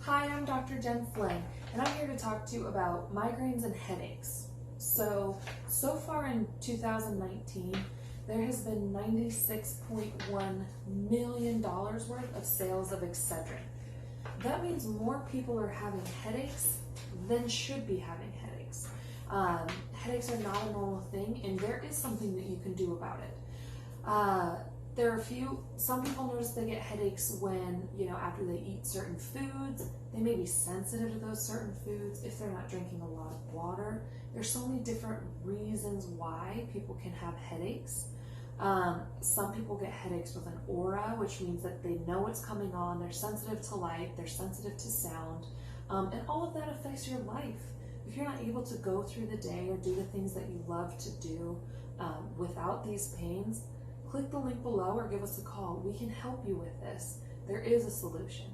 Hi, I'm Dr. Jen Flynn, and I'm here to talk to you about migraines and headaches. So far in 2019, there has been $96.1 million worth of sales of Excedrin. That means more people are having headaches than should be having headaches. Headaches are not a normal thing, and there is something that you can do about it. Some people notice they get headaches when, after they eat certain foods. They may be sensitive to those certain foods if they're not drinking a lot of water. There's so many different reasons why people can have headaches. Some people get headaches with an aura, which means that they know what's coming on, they're sensitive to light, they're sensitive to sound, and all of that affects your life. If you're not able to go through the day or do the things that you love to do without these pains, click the link below or give us a call. We can help you with this. There is a solution.